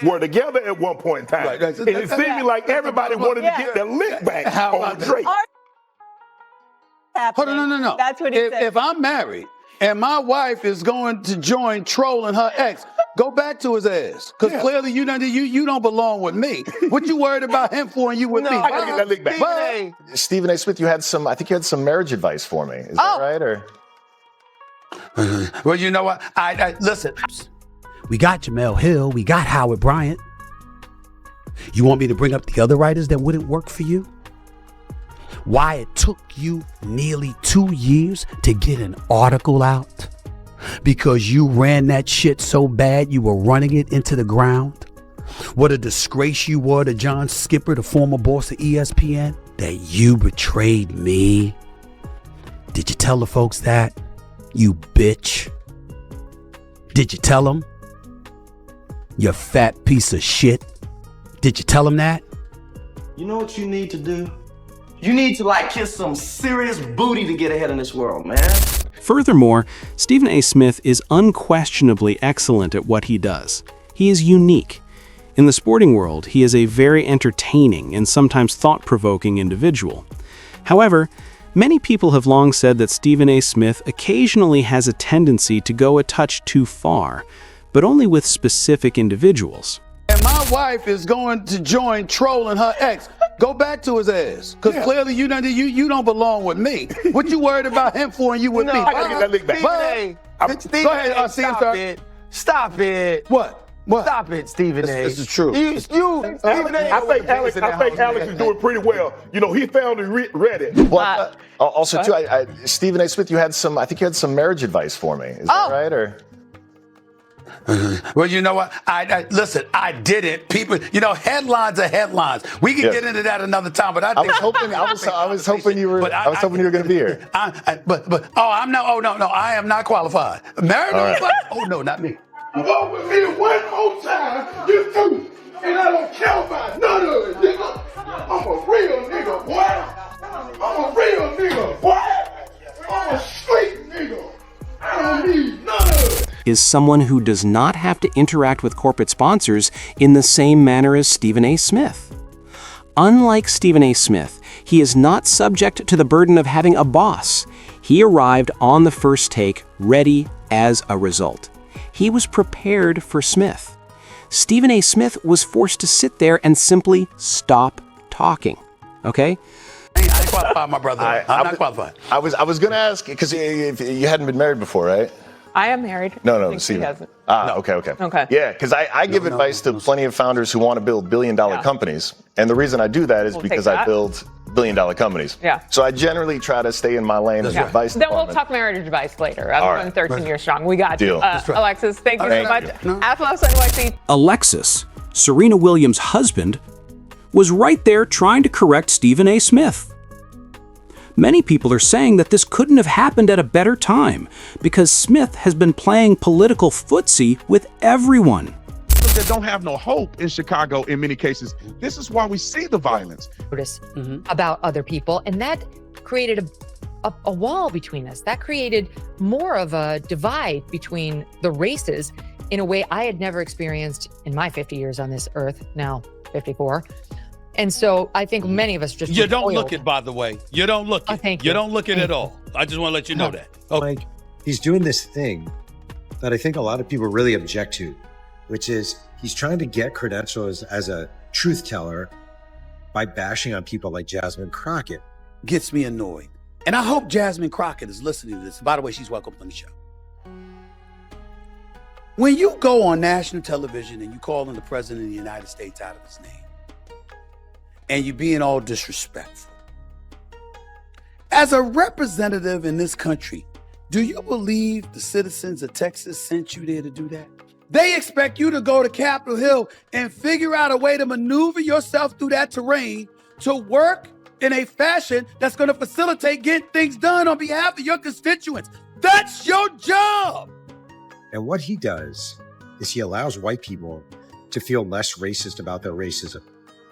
were together at one point in time. Right. And it seemed like everybody wanted to get their lick back on Drake. Hold on, no. That's what he said. If I'm married and my wife is going to join trolling her ex, go back to his ass. Because clearly you don't belong with me. What you worried about him for and you with me? I gotta get that lick back. Stephen A. Smith, I think you had some marriage advice for me. Is that right? Or Well, you know what? Listen. We got Jemele Hill. We got Howard Bryant. You want me to bring up the other writers that wouldn't work for you? Why it took you nearly 2 years to get an article out? Because you ran that shit so bad you were running it into the ground? What a disgrace you were to John Skipper, the former boss of ESPN, that you betrayed me. Did you tell the folks that? You bitch. Did you tell them? You fat piece of shit. Did you tell them that? You know what you need to do? You need to kiss some serious booty to get ahead in this world, man. Furthermore, Stephen A. Smith is unquestionably excellent at what he does. He is unique. In the sporting world, he is a very entertaining and sometimes thought-provoking individual. However, many people have long said that Stephen A. Smith occasionally has a tendency to go a touch too far, but only with specific individuals. And my wife is going to join trolling her ex, go back to his ass. Because clearly you don't belong with me. What you worried about him for and you with me? I gotta get that lick back. Go ahead, Stop it. What? Stop it, Stephen A. This is true. Stephen A. I think Alex is doing pretty well. He found and read it. well, also too, Stephen A. Smith, I think you had some marriage advice for me. Is that right? Or Well, you know what? Listen, I did it. People, headlines are headlines. We can get into that another time, but I was hoping you were going to be here. I am not qualified. Married? Right. Oh no, not me. Go with me one more time, you two, and I don't care about none of it, nigga. I'm a real nigga, boy. I'm a real nigga, boy. I'm a straight nigga. I don't need none of it. Is someone who does not have to interact with corporate sponsors in the same manner as Stephen A. Smith. Unlike Stephen A. Smith, he is not subject to the burden of having a boss. He arrived on the first take, ready as a result. He was prepared for Smith. Stephen A. Smith was forced to sit there and simply stop talking. Okay? I ain't qualified, my brother. I'm not qualified. I was going to ask, because you hadn't been married before, right? I am married. No, Stephen. Okay. Yeah, because I give advice to plenty of founders who want to build billion-dollar companies. And the reason I do that is because I build billion-dollar companies. Yeah. So I generally try to stay in my lane as advice Then department. we'll talk marriage advice later. I'm going 13 years strong. We got Deal. you. Alexis, thank you so much. Athlon NYC. Alexis, Serena Williams' husband, was right there trying to correct Stephen A. Smith. Many people are saying that this couldn't have happened at a better time because Smith has been playing political footsie with everyone. That don't have no hope in Chicago in many cases. This is why we see the violence. About other people, and that created a wall between us. That created more of a divide between the races in a way I had never experienced in my 50 years on this earth, now 54. And so I think many of us just You don't look it, by the way. You don't look it. Thank you you. don't look it at all. I just want to let you know that. Okay. Like, he's doing this thing that I think a lot of people really object to, which is he's trying to get credentials as a truth teller by bashing on people like Jasmine Crockett. Gets me annoyed. And I hope Jasmine Crockett is listening to this. By the way, she's welcome on the show. When you go on national television and you calling the president of the United States out of his name, and you being all disrespectful, as a representative in this country, do you believe the citizens of Texas sent you there to do that? They expect you to go to Capitol Hill and figure out a way to maneuver yourself through that terrain to work in a fashion that's going to facilitate getting things done on behalf of your constituents. That's your job. And what he does is he allows white people to feel less racist about their racism.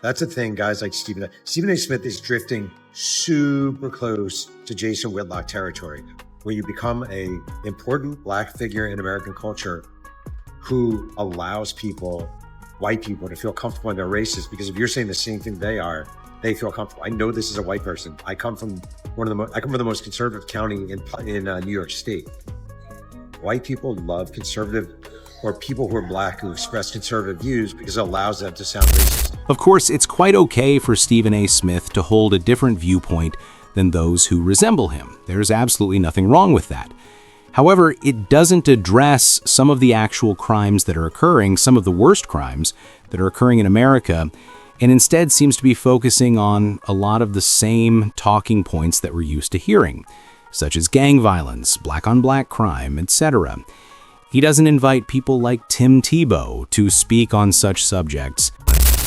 That's the thing, guys like Stephen A. Smith is drifting super close to Jason Whitlock territory, where you become an important Black figure in American culture who allows people white people to feel comfortable in their races, because if you're saying the same thing they are, they feel comfortable. I know this is a white person. I come from the most conservative county in New York State. White people love conservative, or people who are black who express conservative views, because it allows them to sound racist. Of course, it's quite okay for Stephen A. Smith to hold a different viewpoint than those who resemble him. There's absolutely nothing wrong with that. However, it doesn't address some of the actual crimes that are occurring, some of the worst crimes that are occurring in America, and instead seems to be focusing on a lot of the same talking points that we're used to hearing, such as gang violence, black-on-black crime, etc. He doesn't invite people like Tim Tebow to speak on such subjects.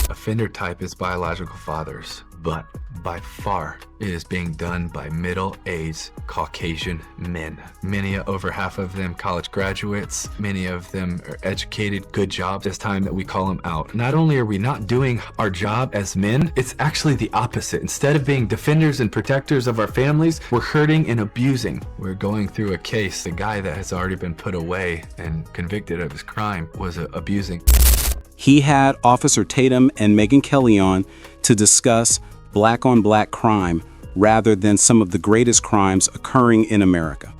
Offender type is biological fathers, but by far it is being done by middle-aged Caucasian men. Many, over half of them, college graduates. Many of them are educated, good jobs. It's time that we call them out. Not only are we not doing our job as men, it's actually the opposite. Instead of being defenders and protectors of our families, we're hurting and abusing. We're going through a case. The guy that has already been put away and convicted of his crime was abusing. He had Officer Tatum and Megyn Kelly on to discuss black-on-black crime rather than some of the greatest crimes occurring in America.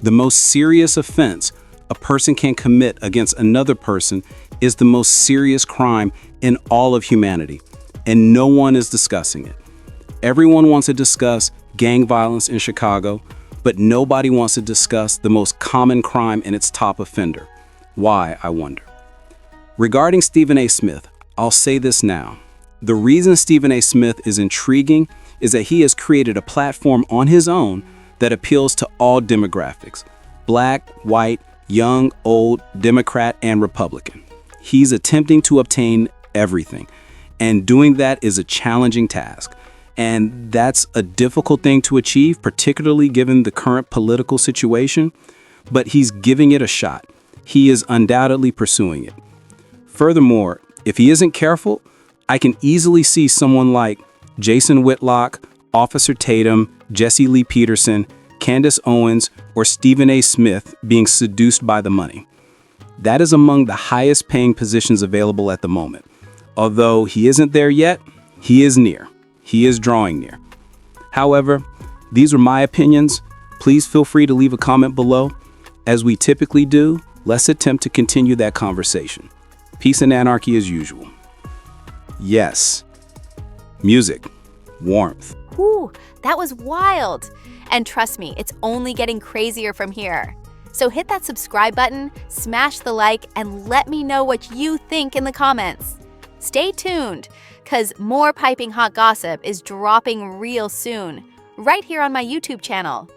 The most serious offense a person can commit against another person is the most serious crime in all of humanity, and no one is discussing it. Everyone wants to discuss gang violence in Chicago, but nobody wants to discuss the most common crime and its top offender. Why, I wonder? Regarding Stephen A. Smith, I'll say this now. The reason Stephen A. Smith is intriguing is that he has created a platform on his own that appeals to all demographics: black, white, young, old, Democrat, and Republican. He's attempting to obtain everything, and doing that is a challenging task. And that's a difficult thing to achieve, particularly given the current political situation, but he's giving it a shot. He is undoubtedly pursuing it. Furthermore, if he isn't careful, I can easily see someone like Jason Whitlock, Officer Tatum, Jesse Lee Peterson, Candace Owens, or Stephen A. Smith being seduced by the money. That is among the highest paying positions available at the moment. Although he isn't there yet, he is near. He is drawing near. However, these are my opinions. Please feel free to leave a comment below. As we typically do, let's attempt to continue that conversation. Peace and anarchy as usual. Yes. Music. Warmth. Whew, that was wild. And trust me, it's only getting crazier from here. So hit that subscribe button, smash the like, and let me know what you think in the comments. Stay tuned, because more piping hot gossip is dropping real soon, right here on my YouTube channel.